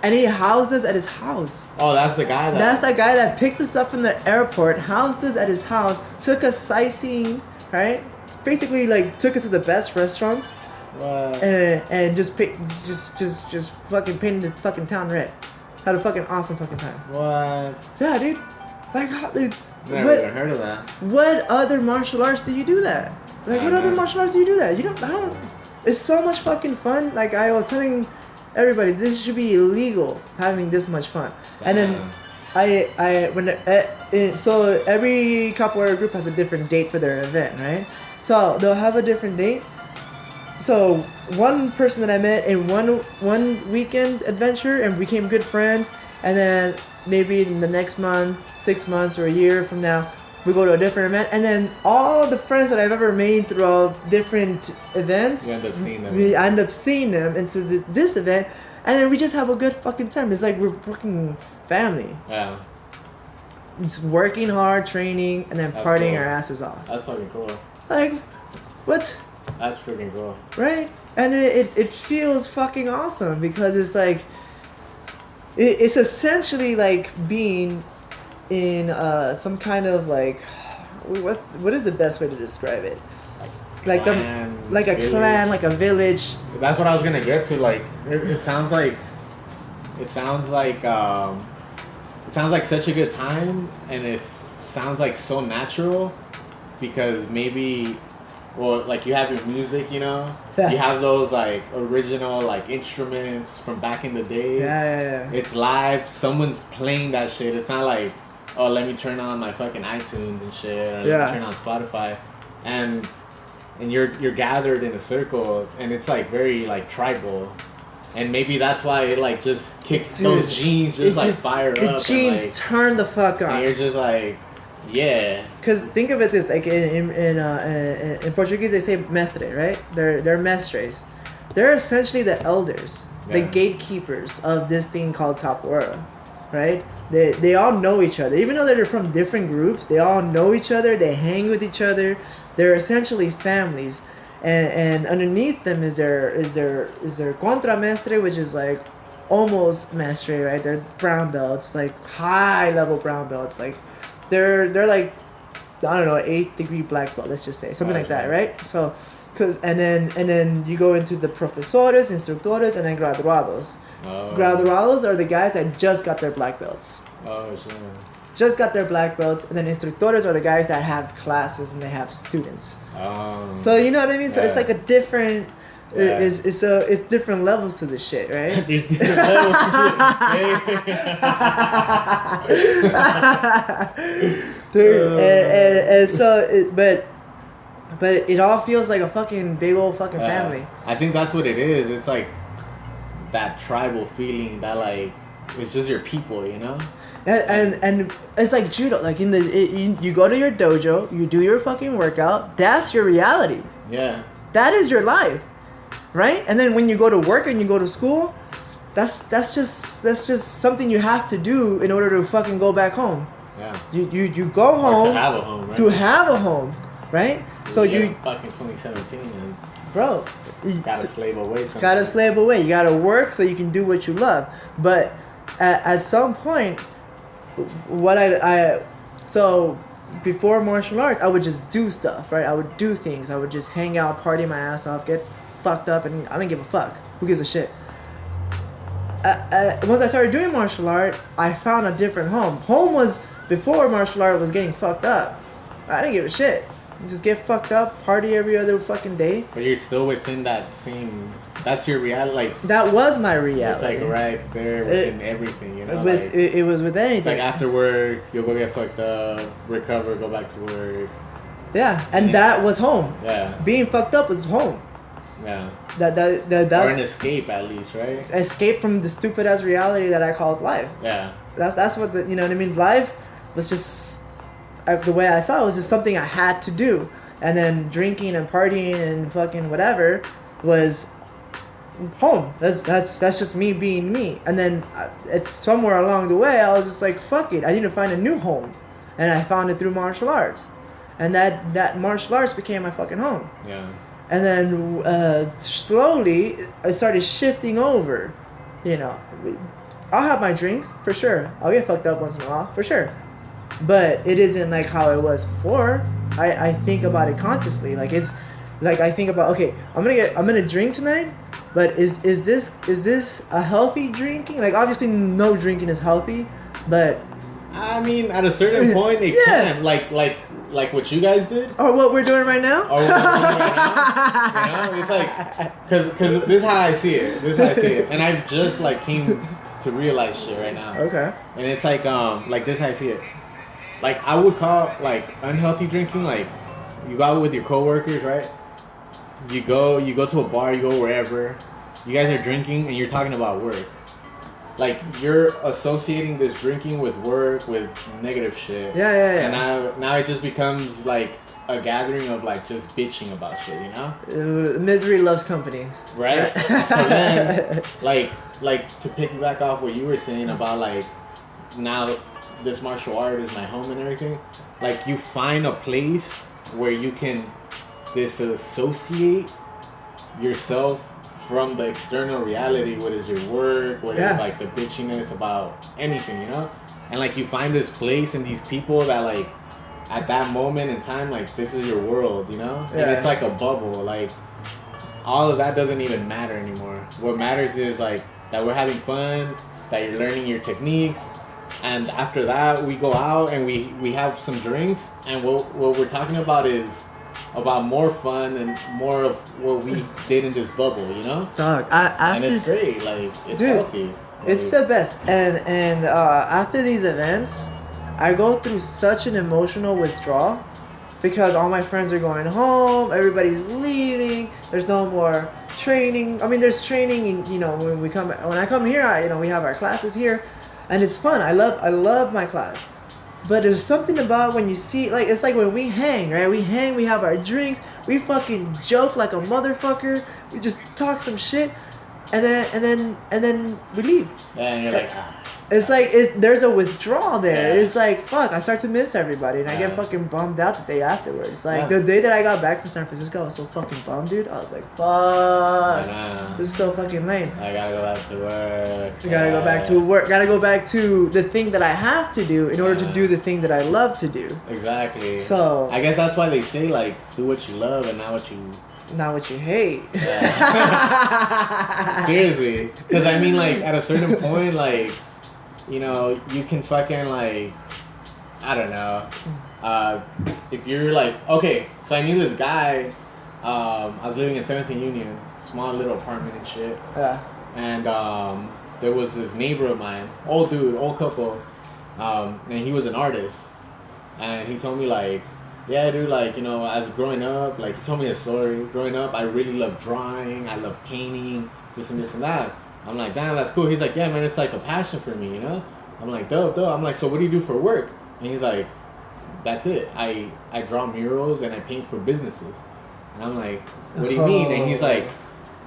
[SPEAKER 1] and he housed us at his house.
[SPEAKER 2] Oh, that's the guy
[SPEAKER 1] That's the guy that picked us up from the airport, housed us at his house, took us sightseeing, right? Basically, took us to the best restaurants.
[SPEAKER 2] What?
[SPEAKER 1] And just fucking painted the fucking town red. Had a fucking awesome fucking time.
[SPEAKER 2] What?
[SPEAKER 1] Yeah, dude.
[SPEAKER 2] Never even heard of that.
[SPEAKER 1] What other martial arts do you do that? What other martial arts do you do that? I don't. It's so much fucking fun. Like I was telling everybody, this should be illegal having this much fun.
[SPEAKER 2] Damn.
[SPEAKER 1] And then so every capoeira group has a different date for their event, right? So they'll have a different date. So one person that I met in one weekend adventure and became good friends, and then maybe in the next month, 6 months or a year from now, we go to a different event, and then all the friends that I've ever made throughout different events,
[SPEAKER 2] we
[SPEAKER 1] end up seeing them into this event, and then we just have a good fucking time. It's like we're working family.
[SPEAKER 2] Yeah.
[SPEAKER 1] It's working hard, training, and then partying our asses off.
[SPEAKER 2] That's fucking cool.
[SPEAKER 1] What?
[SPEAKER 2] That's freaking cool.
[SPEAKER 1] Right? And it feels fucking awesome because it's it's essentially like being in some kind of what is the best way to describe it? Like a clan, like a village.
[SPEAKER 2] That's what I was gonna get to. It sounds like such a good time, and it sounds like so natural because maybe. Well, you have your music,
[SPEAKER 1] Yeah.
[SPEAKER 2] You have those original instruments from back in the day.
[SPEAKER 1] Yeah.
[SPEAKER 2] It's live. Someone's playing that shit. It's not like oh, let me turn on my fucking iTunes and shit, or let me turn on Spotify, and you're gathered in a circle, and it's like very like tribal, and maybe that's why it like just kicks those genes fire up.
[SPEAKER 1] The genes
[SPEAKER 2] like,
[SPEAKER 1] turn the fuck on.
[SPEAKER 2] And you're just like, yeah.
[SPEAKER 1] Because think of it this, like in Portuguese they say mestre, right? They're mestres. They're essentially the elders, the gatekeepers of this thing called capoeira, right? They all know each other, even though they're from different groups. They all know each other. They hang with each other. They're essentially families, and underneath them is their contramestre, which is like almost mestre, right? They're brown belts, like high level brown belts, like they're like, I don't know, 8th degree black belt, let's just say something like that, right? So, and then you go into the profesores, instructores, and then graduados. Graduados are the guys that just got their black belts.
[SPEAKER 2] Oh shit.
[SPEAKER 1] Just got their black belts, and then instructores are the guys that have classes and they have students. So you know what I mean? So it's like a different. It's different levels to this shit, right?
[SPEAKER 2] There's different levels to
[SPEAKER 1] and so but it all feels like a fucking big old fucking family.
[SPEAKER 2] I think that's what it is. It's like that tribal feeling that like it's just your people, you know.
[SPEAKER 1] And it's like judo. Like you go to your dojo, you do your fucking workout. That's your reality.
[SPEAKER 2] Yeah.
[SPEAKER 1] That is your life, right? And then when you go to work and you go to school, that's just something you have to do in order to fucking go back home.
[SPEAKER 2] Yeah.
[SPEAKER 1] You go home
[SPEAKER 2] to have a home, right?
[SPEAKER 1] To have a home, right? So you
[SPEAKER 2] fucking 2017 and
[SPEAKER 1] bro,
[SPEAKER 2] gotta slave away. Sometimes.
[SPEAKER 1] Gotta slave away. You gotta work so you can do what you love. But at some point, what so before martial arts, I would just do stuff, right? I would do things. I would just hang out, party my ass off, get fucked up, and I didn't give a fuck. Who gives a shit? Once I started doing martial art, I found a different home. Home was before martial art was getting fucked up. I didn't give a shit. Just get fucked up, party every other fucking day.
[SPEAKER 2] But you're still within that same. That's your reality. Like
[SPEAKER 1] that was my reality.
[SPEAKER 2] It's like right there within everything, you know.
[SPEAKER 1] With
[SPEAKER 2] like,
[SPEAKER 1] it was with anything.
[SPEAKER 2] Like after work, you'll go get fucked up, recover, go back to work.
[SPEAKER 1] Yeah, and that was home.
[SPEAKER 2] Yeah.
[SPEAKER 1] Being fucked up was home.
[SPEAKER 2] Yeah.
[SPEAKER 1] That's
[SPEAKER 2] or an escape at least, right?
[SPEAKER 1] Escape from the stupid ass reality that I call life.
[SPEAKER 2] Yeah.
[SPEAKER 1] That's what you know what I mean. Life was just the way I saw it was just something I had to do, and then drinking and partying and fucking whatever was home. That's just me being me. And then it's somewhere along the way I was just like, fuck it, I need to find a new home, and I found it through martial arts, and that martial arts became my fucking home.
[SPEAKER 2] Yeah.
[SPEAKER 1] And then slowly I started shifting over. You know, I'll have my drinks for sure. I'll get fucked up once in a while for sure, but it isn't like how it was before. I think about it consciously. Like it's like I think about, okay, I'm gonna drink tonight, but is this a healthy drinking? Like obviously no drinking is healthy, but
[SPEAKER 2] I mean at a certain point it can. Like what you guys did,
[SPEAKER 1] or what we're doing right now.
[SPEAKER 2] Or what we're doing right now. You know, it's like because this is how I see it. And I've just like came to realize shit right now.
[SPEAKER 1] Okay.
[SPEAKER 2] And it's like this is how I see it. Like I would call like unhealthy drinking, like you go out with your coworkers, right? You go to a bar, you go wherever, you guys are drinking and you're talking about work. Like you're associating this drinking with work, with negative shit.
[SPEAKER 1] Yeah.
[SPEAKER 2] And now it just becomes like a gathering of like just bitching about shit, you know?
[SPEAKER 1] Misery loves company.
[SPEAKER 2] Right? So then like to piggyback off what you were saying about like now this martial art is my home and everything, like you find a place where you can disassociate yourself from the external reality, what is your work, what is like the bitchiness about anything, you know? And like you find this place and these people that like at that moment in time, like this is your world, you know? And it's like a bubble. Like all of that doesn't even matter anymore. What matters is like that we're having fun, that you're learning your techniques, and after that we go out and we have some drinks, and what we're talking about is about more fun and more of what we did in this bubble, you know?
[SPEAKER 1] Dog,
[SPEAKER 2] and it's great, like it's healthy. Like,
[SPEAKER 1] it's the best. And after these events, I go through such an emotional withdrawal because all my friends are going home, everybody's leaving, there's no more training. I mean, there's training, you know, when I come here, you know, we have our classes here, and it's fun. I love my class. But there's something about when you see, like, it's like when we hang, right? We hang, we have our drinks, we fucking joke like a motherfucker, we just talk some shit, and then we leave.
[SPEAKER 2] Yeah, and you're like,
[SPEAKER 1] It's like there's a withdrawal there.
[SPEAKER 2] Yeah.
[SPEAKER 1] It's like, fuck, I start to miss everybody, and I get fucking bummed out the day afterwards. Like the day that I got back from San Francisco, I was so fucking bummed, dude. I was like, fuck, this is so fucking lame.
[SPEAKER 2] I gotta go back to work.
[SPEAKER 1] I gotta go back to work. Gotta go back to the thing that I have to do in order to do the thing that I love to do.
[SPEAKER 2] Exactly.
[SPEAKER 1] So
[SPEAKER 2] I guess that's why they say, like, do what you love and not what you
[SPEAKER 1] hate.
[SPEAKER 2] Yeah. Seriously, because I mean, like, at a certain point, like, you know, you can fucking, like, I don't know. If you're like, okay, so I knew this guy. I was living in 17th Union, small little apartment and shit.
[SPEAKER 1] Yeah.
[SPEAKER 2] And there was this neighbor of mine, old dude, old couple, and he was an artist. And he told me, like, yeah, dude, like, you know, as growing up, like, he told me a story. Growing up, I really loved drawing. I loved painting, this and this and that. I'm like, damn, that's cool. He's like, yeah, man, it's like a passion for me, you know? I'm like, dope. I'm like, so what do you do for work? And he's like, that's it. I draw murals and I paint for businesses. And I'm like, what do you mean? And he's like,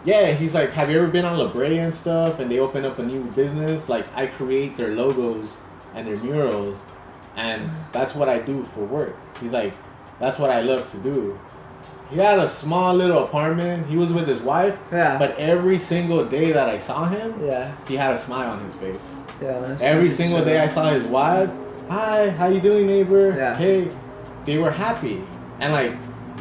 [SPEAKER 2] yeah, he's like, have you ever been on La Brea and stuff? And they open up a new business. Like, I create their logos and their murals. And that's what I do for work. He's like, that's what I love to do. He had a small little apartment. He was with his wife. Yeah. But every single day that I saw him, he had a smile on his face.
[SPEAKER 1] Yeah.
[SPEAKER 2] Every single day I saw his wife, hi, how you doing, neighbor?
[SPEAKER 1] Yeah.
[SPEAKER 2] Hey, they were happy. And like,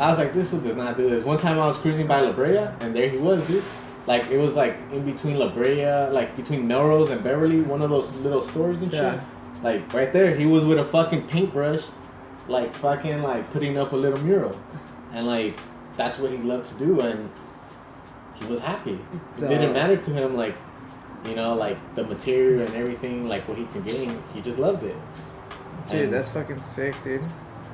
[SPEAKER 2] I was like, this one does not do this. One time I was cruising by La Brea, and there he was, dude. Like, it was like in between La Brea, like between Melrose and Beverly, one of those little stores and shit. Like, right there, he was with a fucking paintbrush, like fucking like putting up a little mural. And like, that's what he loved to do, and he was happy. It didn't matter to him, like, you know, like the material and everything, like what he could gain. He just loved it.
[SPEAKER 1] Dude,
[SPEAKER 2] and
[SPEAKER 1] that's fucking sick, dude.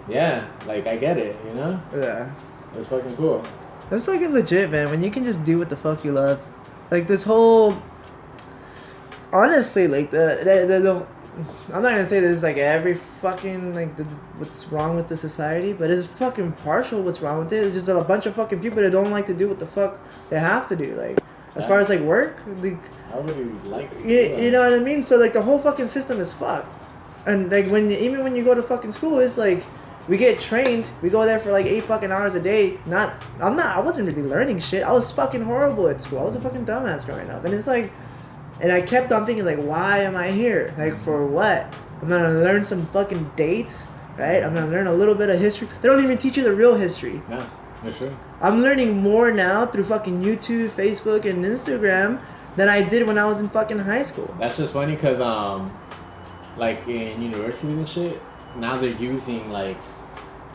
[SPEAKER 2] Yeah, like I get it, you know?
[SPEAKER 1] Yeah.
[SPEAKER 2] That's fucking cool.
[SPEAKER 1] That's fucking legit, man. When you can just do what the fuck you love. Like this whole... Honestly, like the I'm not gonna say this is like every fucking like what's wrong with the society, but it's fucking partial what's wrong with it. It's just a bunch of fucking people that don't like to do what the fuck they have to do. Like as far as like work, like
[SPEAKER 2] I really like.
[SPEAKER 1] You know what I mean? So like the whole fucking system is fucked. And like even when you go to fucking school, it's like we get trained. We go there for like 8 fucking hours a day. I wasn't really learning shit. I was fucking horrible at school. I was a fucking dumbass growing up, and it's like. And I kept on thinking, like, why am I here? Like, for what? I'm gonna learn some fucking dates, right? I'm gonna learn a little bit of history. They don't even teach you the real history.
[SPEAKER 2] No, that's true.
[SPEAKER 1] I'm learning more now through fucking YouTube, Facebook, and Instagram than I did when I was in fucking high school.
[SPEAKER 2] That's just funny because, like, in universities and shit, now they're using, like,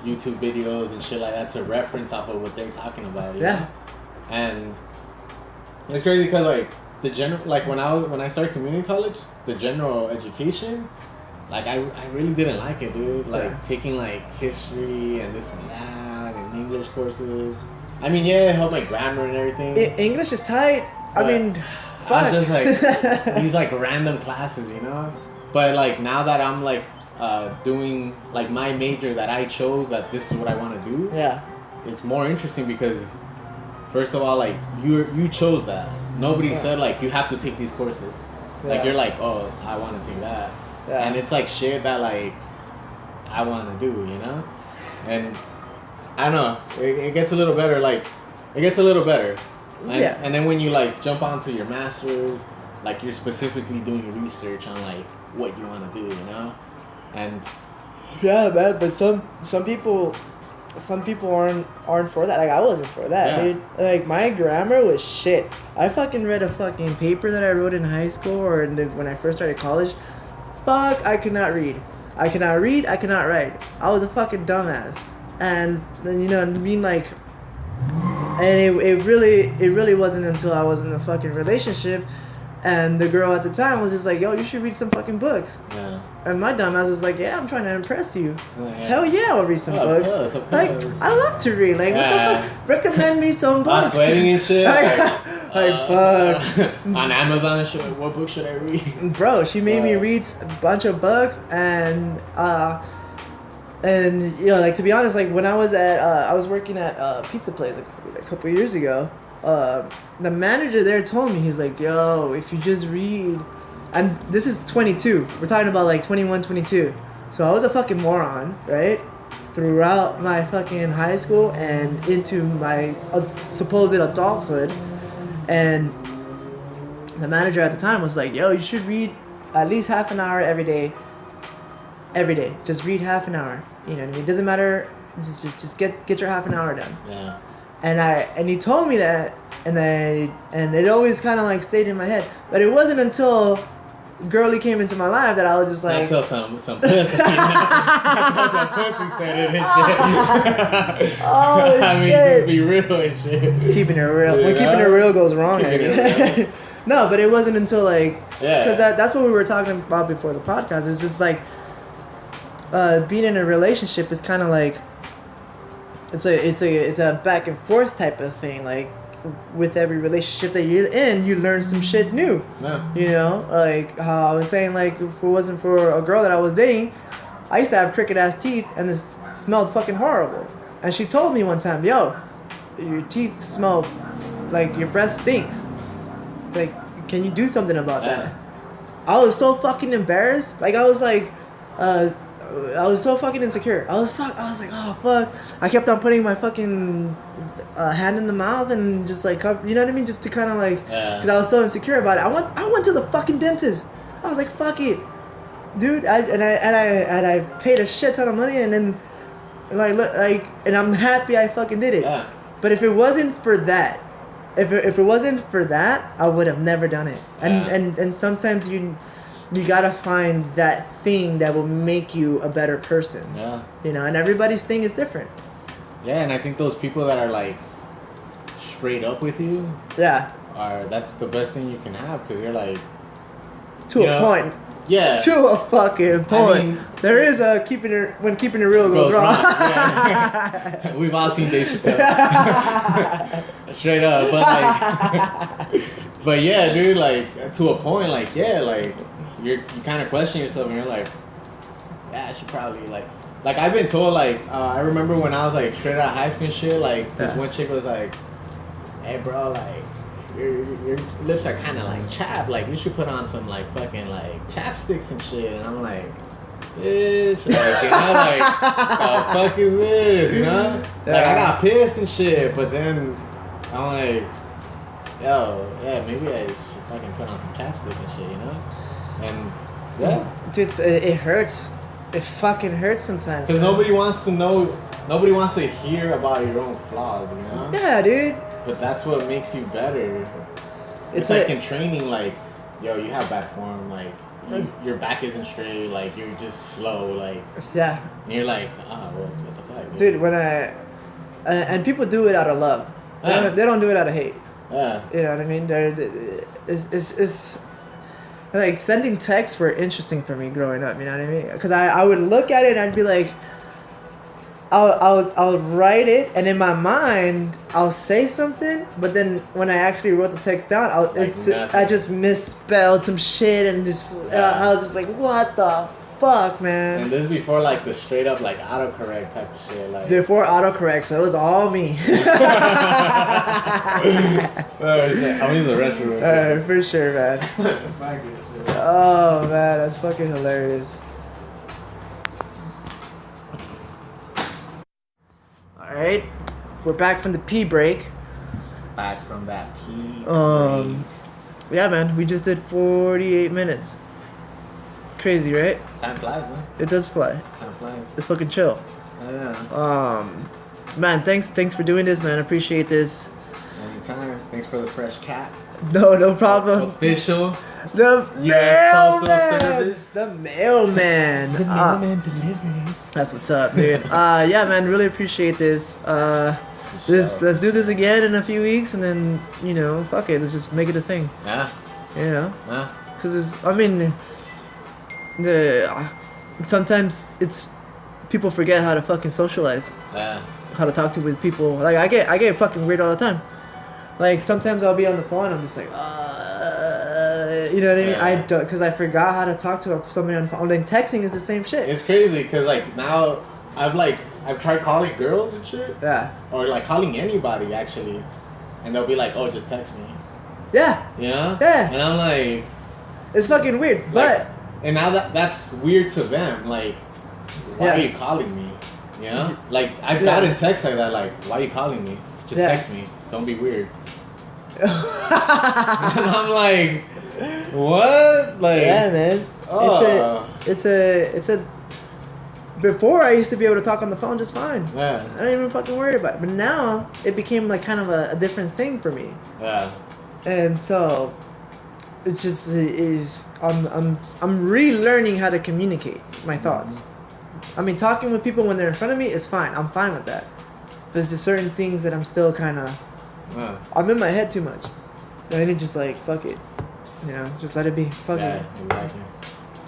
[SPEAKER 2] YouTube videos and shit like that to reference off of what they're talking about. You know? And it's crazy because, like, the general, like when I started community college, the general education, like I really didn't like it, dude. Like taking like history and this and that and English courses. I mean, yeah, it helped my grammar and everything.
[SPEAKER 1] English is tight. I mean, fuck.
[SPEAKER 2] I was just like these like random classes, you know. But like now that I'm like doing like my major that I chose, that this is what I want to do.
[SPEAKER 1] Yeah.
[SPEAKER 2] It's more interesting because, first of all, like you chose that. Nobody said, like, you have to take these courses. Like, you're like, oh, I want to take that. Yeah. And it's, like, shit that, like, I want to do, you know? And, I don't know. It gets a little better. Like, it gets a little better. And then when you, like, jump onto your master's, like, you're specifically doing research on, like, what you want to do, you know? And...
[SPEAKER 1] Yeah, man. But some people aren't for that. Like I wasn't for that, dude. Like my grammar was shit. I fucking read a fucking paper that I wrote in high school or when I first started college. Fuck, I could not read. I cannot read. I cannot write. I was a fucking dumbass. And then, you know, I mean, like, and it really wasn't until I was in a fucking relationship And the girl at the time was just like, yo, you should read some fucking books.
[SPEAKER 2] Yeah.
[SPEAKER 1] And my dumbass was like, yeah, I'm trying to impress you.
[SPEAKER 2] Yeah.
[SPEAKER 1] Hell yeah, I'll read some books.
[SPEAKER 2] Of course.
[SPEAKER 1] Like, I love to read. Like, what the fuck? Recommend me some books.
[SPEAKER 2] I'm sweating and shit.
[SPEAKER 1] Fuck.
[SPEAKER 2] On Amazon and shit, what book should I read?
[SPEAKER 1] Bro, she made me read a bunch of books and you know, like, to be honest, like, when I was working at a pizza place a couple of years ago, the manager there told me, he's like, yo, if you just read, and this is 22, we're talking about like 21, 22, so I was a fucking moron, right, throughout my fucking high school and into my supposed adulthood, and the manager at the time was like, yo, you should read at least half an hour every day, just read half an hour, you know what I mean, doesn't matter, just get your half an hour done.
[SPEAKER 2] Yeah.
[SPEAKER 1] And he told me that, and it always kind of like stayed in my head. But it wasn't until Girly came into my life that I was just like,
[SPEAKER 2] until some pussy, until some pussy said it and shit.
[SPEAKER 1] Oh
[SPEAKER 2] I mean,
[SPEAKER 1] shit!
[SPEAKER 2] just be real and shit.
[SPEAKER 1] Keeping it real.
[SPEAKER 2] You
[SPEAKER 1] When
[SPEAKER 2] know?
[SPEAKER 1] keeping it real goes wrong.
[SPEAKER 2] Real.
[SPEAKER 1] No, but it wasn't until like,
[SPEAKER 2] yeah,
[SPEAKER 1] because that's what we were talking about before the podcast. It's just like, being in a relationship is kind of like, it's a back and forth type of thing. Like, with every relationship that you're in, you learn some shit new.
[SPEAKER 2] Yeah.
[SPEAKER 1] You know, like how I was saying, like, if it wasn't for a girl that I was dating, I used to have crooked ass teeth and it smelled fucking horrible. And she told me one time, yo, your teeth smell like your breath stinks. Like, can you do something about that? I was so fucking embarrassed. Like, I was like, I was so fucking insecure. I was like, oh fuck. I kept on putting my fucking hand in the mouth and just like, you know what I mean, just to kind of like, because I was so insecure about it. I went to the fucking dentist. I was like, fuck it, dude. I paid a shit ton of money, and then and I'm happy I fucking did it.
[SPEAKER 2] Yeah.
[SPEAKER 1] But if it wasn't for that, if it wasn't for that, I would have never done it. And sometimes you gotta find that thing that will make you a better person.
[SPEAKER 2] Yeah.
[SPEAKER 1] You know, and everybody's thing is different.
[SPEAKER 2] Yeah, and I think those people that are like straight up with you.
[SPEAKER 1] Yeah.
[SPEAKER 2] That's the best thing you can have, because you're like.
[SPEAKER 1] To a point.
[SPEAKER 2] Yeah.
[SPEAKER 1] To a fucking point. I mean, there is a keeping it real goes wrong.
[SPEAKER 2] Yeah. We've all seen Dave Chappelle. Straight up, but like, but yeah, dude, like, to a point, like, yeah, like. You kind of question yourself and you're like, yeah, I should probably like I've been told, like, I remember when I was like straight out of high school and shit, like this one chick was like, hey bro, like your lips are kind of like chapped, like you should put on some like fucking like chapsticks and shit. And I'm like, bitch, like, you know, like, the fuck is this, you know? Like, I got pissed and shit, but then I'm like, yo, yeah, maybe I should fucking put on some chapstick and shit, you know? And yeah,
[SPEAKER 1] dude, it hurts. It fucking hurts sometimes.
[SPEAKER 2] Because nobody wants to know. Nobody wants to hear about your own flaws, you know.
[SPEAKER 1] Yeah, dude.
[SPEAKER 2] But that's what makes you better. It's like in training, like, yo, you have bad form, like your back isn't straight, like you're just slow, like. Yeah. And you're like, well, what the fuck,
[SPEAKER 1] dude? When and people do it out of love. They don't do it out of hate.
[SPEAKER 2] Yeah.
[SPEAKER 1] You know what I mean? It's like sending texts were interesting for me growing up. You know what I mean? Because I would look at it and I'd be like, I'll write it, and in my mind I'll say something, but then when I actually wrote the text down, I just misspelled some shit and just I was just like, what the fuck, man?
[SPEAKER 2] And this is before like the straight up like autocorrect type of shit, like
[SPEAKER 1] before autocorrect, so it was all me.
[SPEAKER 2] I'm using the restroom.
[SPEAKER 1] For sure, man. Oh man, that's fucking hilarious. Alright, we're back from the pee break.
[SPEAKER 2] Back from that pee
[SPEAKER 1] break. Yeah, man, we just did 48 minutes. Crazy, right?
[SPEAKER 2] Time flies, man.
[SPEAKER 1] It does fly.
[SPEAKER 2] Time flies.
[SPEAKER 1] It's fucking chill.
[SPEAKER 2] Oh, yeah.
[SPEAKER 1] Man, thanks for doing this, man. I appreciate this.
[SPEAKER 2] Anytime. Thanks for the fresh cat.
[SPEAKER 1] No problem.
[SPEAKER 2] Official.
[SPEAKER 1] The Mailman.
[SPEAKER 2] The Mailman
[SPEAKER 1] delivers. That's what's up, dude. Yeah, man, really appreciate this. Let's do this again in a few weeks, and then, you know, fuck it, let's just make it a thing.
[SPEAKER 2] Yeah.
[SPEAKER 1] You know?
[SPEAKER 2] Huh?
[SPEAKER 1] Because sometimes it's people forget how to fucking socialize.
[SPEAKER 2] Yeah.
[SPEAKER 1] How to talk to with people. Like I get fucking weird all the time. Like sometimes I'll be on the phone. I'm just like, you know what I mean?
[SPEAKER 2] Yeah.
[SPEAKER 1] I don't, because I forgot how to talk to somebody on the phone. Then texting is the same shit.
[SPEAKER 2] It's crazy because like now I've tried calling girls and shit.
[SPEAKER 1] Yeah.
[SPEAKER 2] Or like calling anybody actually, and they'll be like, "Oh, just text me."
[SPEAKER 1] Yeah.
[SPEAKER 2] You know?
[SPEAKER 1] Yeah.
[SPEAKER 2] And I'm like,
[SPEAKER 1] it's fucking weird, but.
[SPEAKER 2] And now that's weird to them. Like, why are you calling me? You know? Like I've gotten texts like that. Like, why are you calling me? Just text me. Don't be weird. And I'm like, what? Like,
[SPEAKER 1] yeah, man. It's a. Before I used to be able to talk on the phone just fine.
[SPEAKER 2] Yeah.
[SPEAKER 1] I don't even fucking worry about it. But now it became like kind of a different thing for me.
[SPEAKER 2] Yeah.
[SPEAKER 1] And so, it's just I'm relearning how to communicate my thoughts. I mean, talking with people when they're in front of me is fine. I'm fine with that. But there's just certain things that I'm still kind of. I'm in my head too much. I need to just like fuck it. You know, just let it be. Fuck it.
[SPEAKER 2] Yeah, exactly.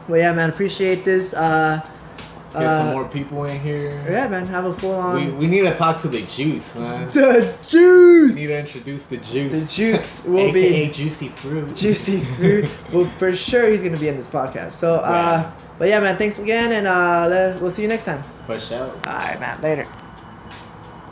[SPEAKER 1] Well, yeah, man. Appreciate this.
[SPEAKER 2] Let's get some more people in here.
[SPEAKER 1] Yeah, man. Have a full on.
[SPEAKER 2] We need to talk to the juice, man.
[SPEAKER 1] The juice.
[SPEAKER 2] We need to introduce the juice.
[SPEAKER 1] The juice will
[SPEAKER 2] AKA be juicy fruit.
[SPEAKER 1] Juicy fruit. Well, for sure he's gonna be in this podcast. So, but yeah, man. Thanks again, and we'll see you next time.
[SPEAKER 2] For sure.
[SPEAKER 1] All right, man. Later.